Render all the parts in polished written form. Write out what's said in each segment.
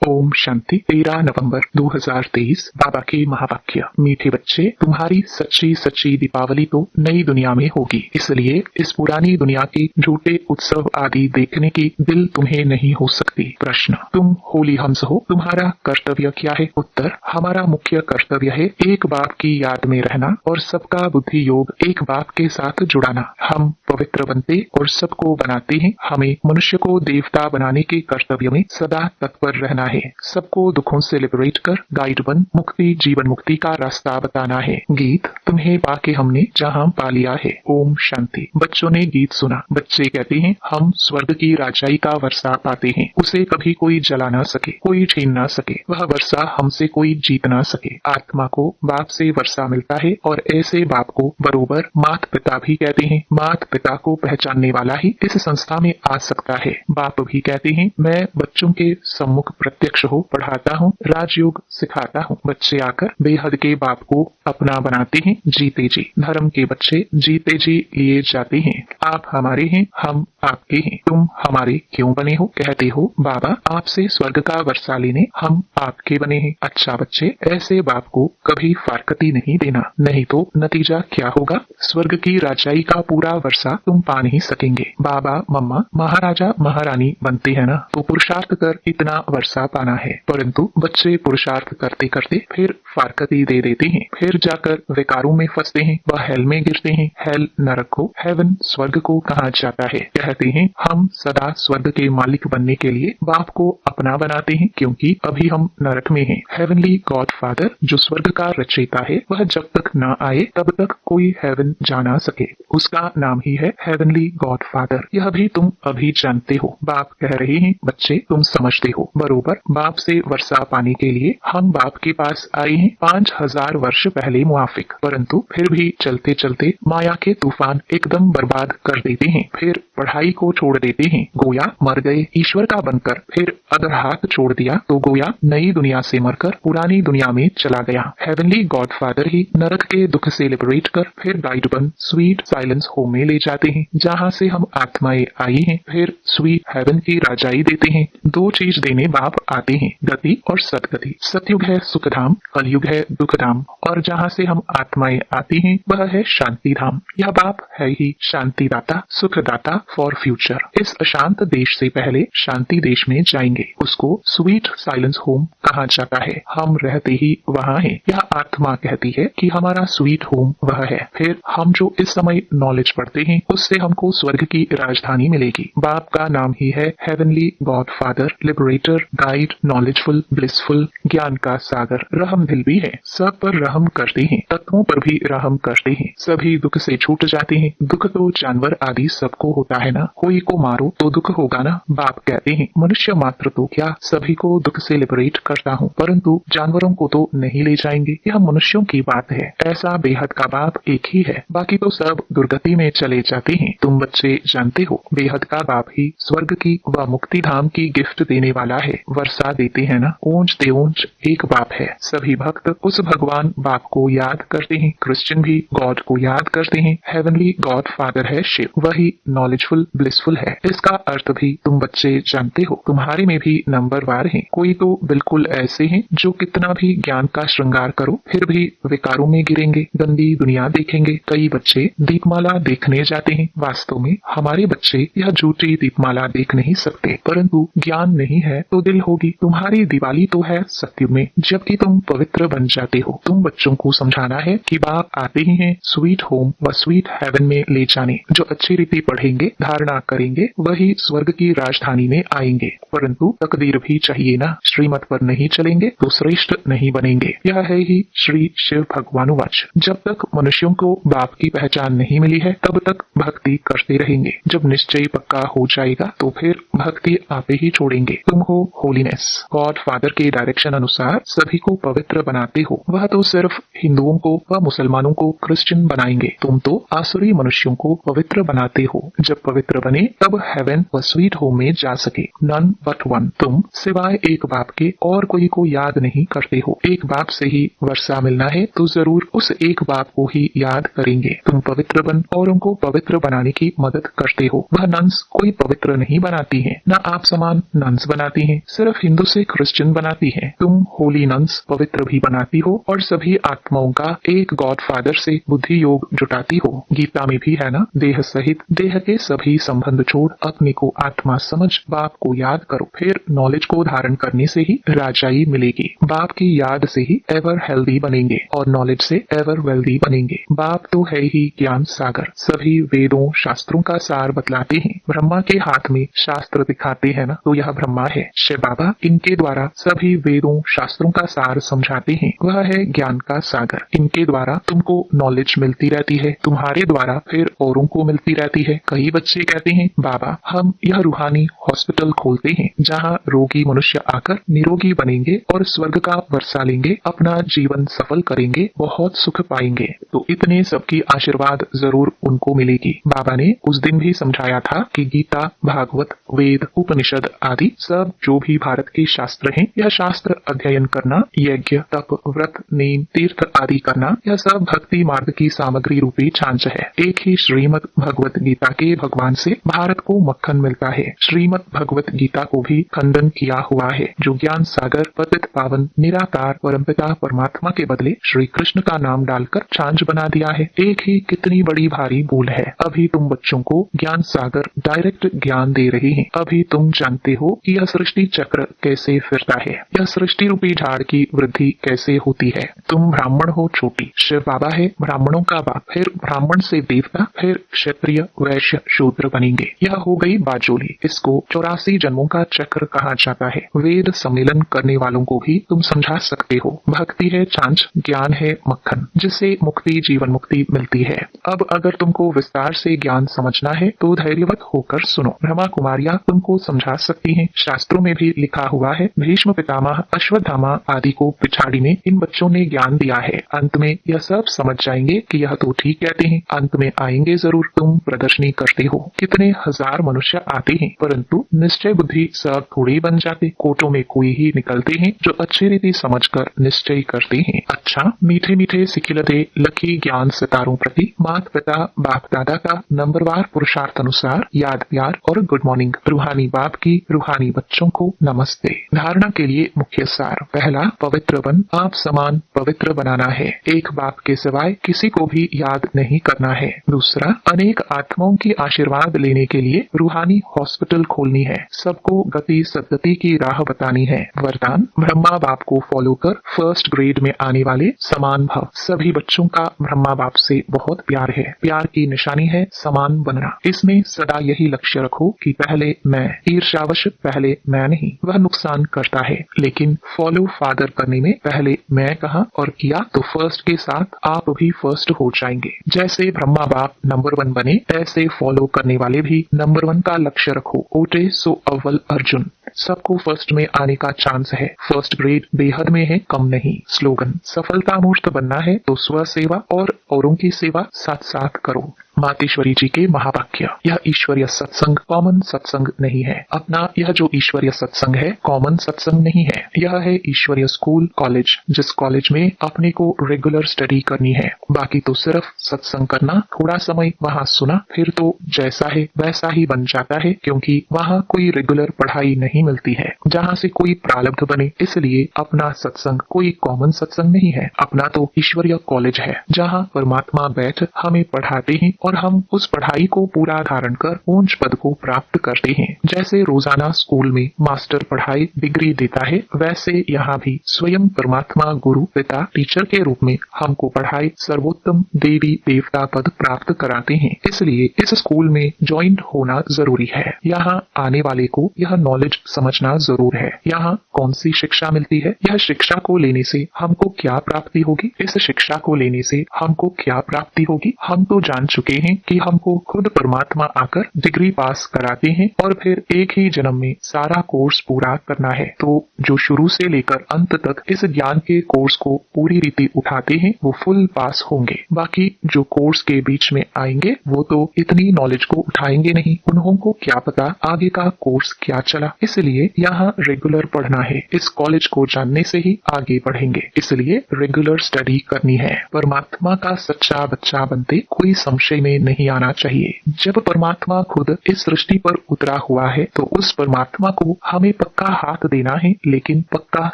ओम शांति। 13 नवंबर 2023। बाबा के महावाक्य। मीठे बच्चे, तुम्हारी सच्ची सच्ची दीपावली तो नई दुनिया में होगी, इसलिए इस पुरानी दुनिया के झूठे उत्सव आदि देखने की दिल तुम्हें नहीं हो सकती। प्रश्न, तुम होली हंस हो, तुम्हारा कर्तव्य क्या है? उत्तर, हमारा मुख्य कर्तव्य है एक बाप की याद में रहना और सबका बुद्धि योग एक बाप के साथ जुड़ाना। हम पवित्र बनते और सबको बनाते हैं। हमें मनुष्य को देवता बनाने के कर्तव्य में सदा तत्पर रहना है। सबको दुखों से लिबरेट कर गाइड बन मुक्ति जीवन मुक्ति का रास्ता बताना है। गीत, तुम्हें पाके हमने जहां पा लिया है। ओम शांति। बच्चों ने गीत सुना। बच्चे कहते हैं, हम स्वर्ग की राजाई का वर्षा पाते हैं, उसे कभी कोई जला ना सके, कोई छीन ना सके, वह वर्षा हमसे कोई जीत ना सके। आत्मा को बाप से वर्षा मिलता है और ऐसे बाप को बरोबर मात पिता भी कहते हैं। मात पिता को पहचानने वाला ही इस संस्था में आ सकता है। बाप भी कहते हैं, मैं बच्चों के सम्मुख प्रत्यक्ष हो पढ़ाता हूँ, राजयोग सिखाता हूँ। बच्चे आकर बेहद के बाप को अपना बनाते हैं। जीते जी धर्म के बच्चे जीते जी लिए जाते हैं। आप हमारे हैं, हम आपके हैं, तुम हमारे क्यों बने हो? कहते हो, बाबा आपसे स्वर्ग का वर्षा लेने हम आपके बने हैं। अच्छा बच्चे, ऐसे बाप को कभी फारकती नहीं देना, नहीं तो नतीजा क्या होगा? स्वर्ग की राजाई का पूरा वर्षा तुम पा नहीं सकेंगे। बाबा मम्मा महाराजा महारानी बनते हैं ना, तो पुरुषार्थ कर इतना वर्षा पाना है। परंतु बच्चे पुरुषार्थ करते करते फिर फारकती दे देते हैं, फिर जाकर विकारों में फंसते हैं, वह हेल में गिरते हैं। हेल नरक को, हेवन स्वर्ग को कहा जाता है। कहते हैं, हम सदा स्वर्ग के मालिक बनने के लिए बाप को अपना बनाते हैं, क्योंकि अभी हम नरक में हैं। हेवनली गॉड फादर जो स्वर्ग का रचयिता है, वह जब तक न आए तब तक कोई हेवन जा ना सके। उसका नाम ही है हेवनली गॉड फादर। यह भी तुम अभी जानते हो। बाप कह रहे हैं, बच्चे तुम समझते हो बरोबर। बाप से वर्षा पाने के लिए हम बाप के पास आए हैं 5000 वर्ष पहले मुआफिक, परंतु फिर भी चलते चलते माया के तूफान एकदम बर्बाद कर देते हैं। फिर पढ़ाई को छोड़ देते हैं, गोया मर गए ईश्वर का बनकर। फिर अगर हाथ छोड़ दिया तो गोया नई दुनिया से मरकर पुरानी दुनिया में चला गया। हेवनली गॉड फादर ही नरक के दुख से लिबरेट कर फिर गाइड बन स्वीट साइलेंस होम में ले जाते हैं, जहाँ से हम आत्माएं आई हैं। फिर स्वीट हेवन की राजाई देते हैं। दो चीज देने बाप आते हैं, गति और सदगति। सतयुग है सुखधाम, कलयुग है दुखधाम, और जहाँ से हम आत्माएं आती हैं वह है शांति धाम। यह बाप है ही शांतिदाता, सुखदाता फॉर फ्यूचर। इस अशांत देश से पहले शांति देश में जाएंगे, उसको स्वीट साइलेंस होम कहा जाता है। हम रहते ही वहाँ हैं। यह आत्मा कहती है कि हमारा स्वीट होम वह है। फिर हम जो इस समय नॉलेज पढ़ते हैं, उससे हमको स्वर्ग की राजधानी मिलेगी। बाप का नाम ही है heavenly God father, liberator, guide, knowledgeful, blissful, ज्ञान का सागर। रहम दिल भी है, सब पर रहम करते हैं, तत्वों पर भी रहम करते हैं। सभी दुख से छूट जाते हैं। दुख तो जानवर आदि सबको होता है ना, कोई को मारो तो दुख होगा ना। बाप कहते हैं, मनुष्य मात्र तो क्या सभी को दुख से लिबरेट करता हूँ, परंतु जानवरों को तो नहीं ले जाएंगे। यह मनुष्यों की बात है। ऐसा बेहद का बाप एक ही है, बाकी तो सब दुर्गति में चले जाते हैं। तुम बच्चे जानते हो, बेहद का बाप ही स्वर्ग की व मुक्ति धाम की गिफ्ट देने वाला है। वर्षा देते हैं ना, ऊंच देऊंच एक बाप है। सभी भक्त उस भगवान बाप को याद करते हैं। क्रिश्चियन भी गॉड को याद करते हैं। हेवनली गॉड फादर है शिव, वही नॉलेजफुल ब्लिसफुल है। इसका अर्थ भी तुम बच्चे जानते हो। तुम्हारे में भी नंबरवार हैं। कोई तो बिल्कुल ऐसे हैं जो कितना भी ज्ञान का श्रृंगार करो फिर भी विकारों में गिरेंगे, गंदी दुनिया देखेंगे। कई बच्चे दीपमाला देखने जाते हैं। वास्तव में हमारे बच्चे यह झूठी दीपमाला देख नहीं सकते, परंतु ज्ञान नहीं है तो दिल होगी। तुम्हारी दिवाली तो है सत्युग में, जबकि तुम पवित्र बन जाते हो। तुम बच्चों को समझाना है कि बाप आते ही हैं स्वीट होम व स्वीट हेवन में ले जाने। जो अच्छी रीति पढ़ेंगे, धारणा करेंगे, वही स्वर्ग की राजधानी में आएंगे। परंतु तकदीर भी चाहिए ना, श्रीमत पर नहीं चलेंगे तो श्रेष्ठ नहीं बनेंगे। यह है ही श्री शिव भगवानुवाच। जब तक मनुष्यों को बाप की पहचान नहीं मिली है, तब तक भक्ति करते रहेंगे। जब निश्चय पक्का हो जाएगा तो फिर भक्ति आप ही छोड़ेंगे। तुम हो होलीनेस। गॉड फादर के डायरेक्शन अनुसार सभी को पवित्र बनाते हो। वह तो सिर्फ हिंदुओं को व मुसलमानों को क्रिश्चियन बनाएंगे, तुम तो आसुरी मनुष्यों को पवित्र पवित्र बनाते हो। जब पवित्र बने तब हेवन व स्वीट होम में जा सके। नन बट वन, तुम सिवाय एक बाप के और कोई को याद नहीं करते हो। एक बाप से ही वर्षा मिलना है तो जरूर उस एक बाप को ही याद करेंगे। तुम पवित्र बन औरों को पवित्र बनाने की मदद करते हो। वह नन्स कोई पवित्र नहीं बनाती हैं, न आप समान नन्स बनाती हैं, सिर्फ हिंदू से क्रिश्चियन बनाती हैं। तुम होली नन्स पवित्र भी बनाती हो और सभी आत्माओं का एक गॉड फादर से बुद्धि योग जुटाती हो। गीता में भी है ना, देह सहित देह के सभी संबंध छोड़ अपने को आत्मा समझ बाप को याद करो, फिर नॉलेज को धारण करने से ही राजाई मिलेगी। बाप की याद से ही एवर हेल्दी बनेंगे और नॉलेज से एवर वेल्दी बनेंगे। बाप तो है ही ज्ञान सागर, सभी वेदों शास्त्रों का सार बतलाते हैं। ब्रह्मा के हाथ में शास्त्र दिखाते हैं ना, तो यह ब्रह्मा है। शिव बाबा इनके द्वारा सभी वेदों शास्त्रों का सार समझाते हैं। वह है ज्ञान का सागर। इनके द्वारा तुमको नॉलेज मिलती रहती है, तुम्हारे द्वारा फिर औरों को मिलती रहती है। कई बच्चे कहते हैं बाबा हम यह रूहानी हॉस्पिटल खोलते हैं जहाँ रोगी मनुष्य आकर निरोगी बनेंगे और स्वर्ग का वर्षा लेंगे, अपना जीवन सफल करेंगे, बहुत सुख पाएंगे। तो इतने सबकी आशीर्वाद जरूर उनको मिलेगी। बाबा ने उस दिन भी समझाया था कि गीता, भागवत, वेद, उपनिषद आदि सब जो भी भारत के शास्त्र हैं, यह शास्त्र अध्ययन करना, यज्ञ, तप, व्रत, नेम, तीर्थ आदि करना, यह सब भक्ति मार्ग की सामग्री रूपी छांच है। एक ही श्रीमद् भगवत गीता के भगवान से भारत को मक्खन मिलता है। श्रीमद् भगवत गीता को भी खंडन किया हुआ है, जो ज्ञान सागर, पतित पावन, निराकार परमपिता परमात्मा के बदले श्री कृष्ण का नाम डालकर छांच बना दिया है। एक ही कितनी बड़ी भारी भूल है। अभी तुम बच्चों को ज्ञान सागर डायरेक्ट ज्ञान दे रहे हैं। अभी तुम जानते हो कि यह सृष्टि चक्र कैसे फिरता है, यह सृष्टि रूपी झाड़ की वृद्धि कैसे होती है। तुम ब्राह्मण हो छोटी, शिव बाबा है ब्राह्मणों का बाप, फिर ब्राह्मण से देवता, फिर क्षत्रिय, वैश्य, शूद्र बनेंगे। यह हो गई बाजोली। इसको 84 जन्मों का चक्र कहा जाता है। वेद सम्मेलन करने वालों को भी तुम समझा सकते हो। भक्ति है छांच, ज्ञान है मक्खन, जिससे मुक्ति जीवन मुक्ति मिलती है। अब अगर तुमको विस्तार से ज्ञान समझना है तो धैर्यवत होकर सुनो। ब्रह्मा कुमारियां तुमको समझा सकती हैं। शास्त्रों में भी लिखा हुआ है, भीष्म पितामह, अश्वत्थामा आदि को पिछाड़ी में इन बच्चों ने ज्ञान दिया है। अंत में यह सब समझ जाएंगे कि यह तो ठीक कहते हैं। अंत में आएंगे जरूर। तुम प्रदर्शनी करते हो, कितने हजार मनुष्य आते हैं, परंतु निश्चय बुद्धि सब थोड़े बन जाते। कोटों में कोई ही निकलते हैं जो अच्छी रीति समझकर निश्चय करते हैं। अच्छा, मीठे मीठे सिखिलते लखी ज्ञान सितारों प्रति मात पिता बाप दादा का नंबरवार पुरुषार्थ अनुसार याद प्यार और गुड मॉर्निंग। रूहानी बाप की रूहानी बच्चों को नमस्ते। धारणा के लिए मुख्य सार। पहला, पवित्र बन, आप समान पवित्र बनाना है। एक बाप के सिवाय किसी को भी याद नहीं करना है। दूसरा, अनेक आत्माओं की आशीर्वाद लेने के लिए रूहानी हॉस्पिटल खोलनी है। सबको गति सद्गति की राह बतानी है। वरदान, ब्रह्मा बाप को फॉलो कर फर्स्ट ग्रेड में आने वाले समान भाव। सभी बच्चों का ब्रह्मा बाप से बहुत प्यार है। प्यार की निशानी है समान बनना। इसमें सदा यही लक्ष्य रखो कि पहले मैं, ईर्ष्यावश पहले मैं नहीं, वह नुकसान करता है। लेकिन फॉलो फादर करने में पहले मैं कहा और किया तो फर्स्ट के साथ आप भी फर्स्ट हो जाएंगे। जैसे ब्रह्मा बाप नंबर 1 बने, ऐसे फॉलो करने वाले भी नंबर 1 का लक्ष्य रखो। ओटे सो अव्वल अर्जुन। सबको फर्स्ट में आने का चांस है। फर्स्ट ग्रेड बेहद में है, कम नहीं। स्लोगन, सफलता मूर्त बनना है तो स्व सेवा और औरों की सेवा साथ साथ करो। मातेश्वरी जी के महावाक्य। यह ईश्वरीय सत्संग कॉमन सत्संग नहीं है। अपना यह जो ईश्वरीय सत्संग है कॉमन सत्संग नहीं है। यह है ईश्वरीय स्कूल कॉलेज, जिस कॉलेज में अपने को रेगुलर स्टडी करनी है। बाकी तो सिर्फ सत्संग करना, थोड़ा समय वहाँ सुना, फिर तो जैसा है वैसा ही बन जाता है, क्योंकि वहाँ कोई रेगुलर पढ़ाई नहीं मिलती है जहाँ से कोई प्रारब्ध बने। इसलिए अपना सत्संग कोई कॉमन सत्संग नहीं है। अपना तो ईश्वरीय कॉलेज है जहाँ परमात्मा बैठ हमें पढ़ाते हैं और हम उस पढ़ाई को पूरा धारण कर ऊंच पद को प्राप्त करते हैं। जैसे रोजाना स्कूल में मास्टर पढ़ाई डिग्री देता है, वैसे यहाँ भी स्वयं परमात्मा गुरु पिता टीचर के रूप में हमको पढ़ाई सर्वोत्तम देवी देवता पद प्राप्त कराते हैं। इसलिए इस स्कूल में ज्वाइंट होना जरूरी है। यहाँ आने वाले को यह नॉलेज समझना जरूर है। यहाँ कौन सी शिक्षा मिलती है, यह शिक्षा को लेने से हमको क्या प्राप्ति होगी, इस शिक्षा को लेने से हमको क्या प्राप्ति होगी, हम तो जान चुके चुके हैं कि हमको खुद परमात्मा आकर डिग्री पास कराते हैं और फिर एक ही जन्म में सारा कोर्स पूरा करना है। तो जो शुरू से लेकर अंत तक इस ज्ञान के कोर्स को पूरी रीति उठाते हैं वो फुल पास होंगे। बाकी जो कोर्स के बीच में आएंगे वो तो इतनी नॉलेज को उठाएंगे नहीं, उन्हों को क्या पता आगे का कोर्स क्या चला। इसलिए यहाँ रेगुलर पढ़ना है, इस कॉलेज को जानने से ही आगे बढ़ेंगे, इसलिए रेगुलर स्टडी करनी है। परमात्मा का सच्चा बच्चा बनते कोई संशय में नहीं आना चाहिए। जब परमात्मा खुद इस सृष्टि पर उतरा हुआ है तो उस परमात्मा को हमें पक्का हाथ देना है, लेकिन पक्का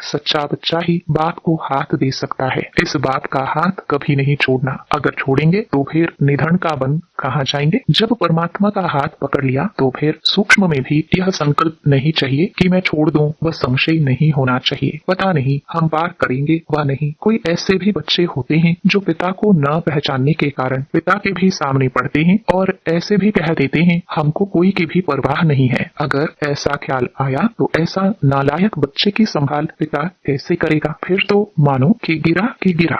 सच्चा बच्चा ही बाप को हाथ दे सकता है। इस बाप का हाथ कभी नहीं छोड़ना, अगर छोड़ेंगे तो फिर निधन का बन कहाँ जाएंगे। जब परमात्मा का हाथ पकड़ लिया तो फिर सूक्ष्म में भी यह संकल्प नहीं चाहिए कि मैं छोड़ दूं, वह संशय नहीं होना चाहिए, पता नहीं हम पार करेंगे व नहीं। कोई ऐसे भी बच्चे होते हैं जो पिता को न पहचानने के कारण पिता के भी सामने पड़ते हैं और ऐसे भी कह देते हैं हमको कोई की भी परवाह नहीं है। अगर ऐसा ख्याल आया तो ऐसा नालायक बच्चे की संभाल पिता कैसे करेगा। फिर तो मानो कि गिरा,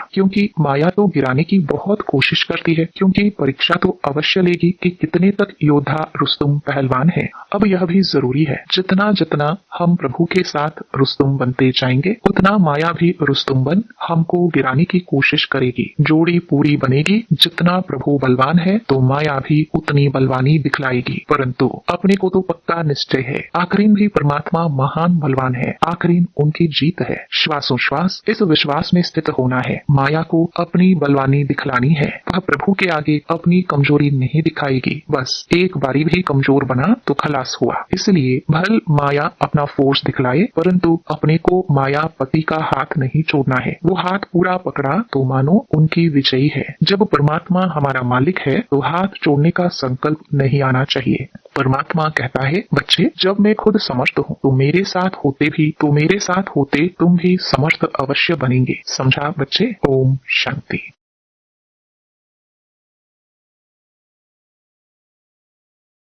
क्योंकि माया तो गिराने की बहुत कोशिश करती है, क्योंकि परीक्षा तो अवश्य लेगी कि कितने तक योद्धा रुस्तुम पहलवान है। अब यह भी जरूरी है, जितना जितना हम प्रभु के साथ रुस्तुम बनते जाएंगे उतना माया भी रुस्तुम बन हमको गिराने की कोशिश करेगी। जोड़ी पूरी बनेगी, जितना प्रभु बलवान है तो माया भी उतनी बलवानी दिखलाएगी। परंतु अपने को तो पक्का निश्चय है आखिरीन भी परमात्मा महान बलवान है, आखिरीन उनकी जीत है। श्वासोश्वास इस विश्वास में स्थित होना है, माया को अपनी बलवानी दिखलानी है, वह प्रभु के आगे अपनी कमजोरी नहीं दिखाएगी। बस एक बारी भी कमजोर बना तो खलास हुआ। इसलिए भल माया अपना फोर्स दिखलाए परंतु अपने को माया पति का हाथ नहीं छोड़ना है। वो हाथ पूरा पकड़ा तो मानो उनकी विजयी है। जब परमात्मा हमारा मालिक है तो हाथ छोड़ने का संकल्प नहीं आना चाहिए। परमात्मा कहता है बच्चे जब मैं खुद समर्थ हूँ तो मेरे साथ होते तुम भी समर्थ अवश्य बनेंगे। समझा बच्चे? ओम शांति।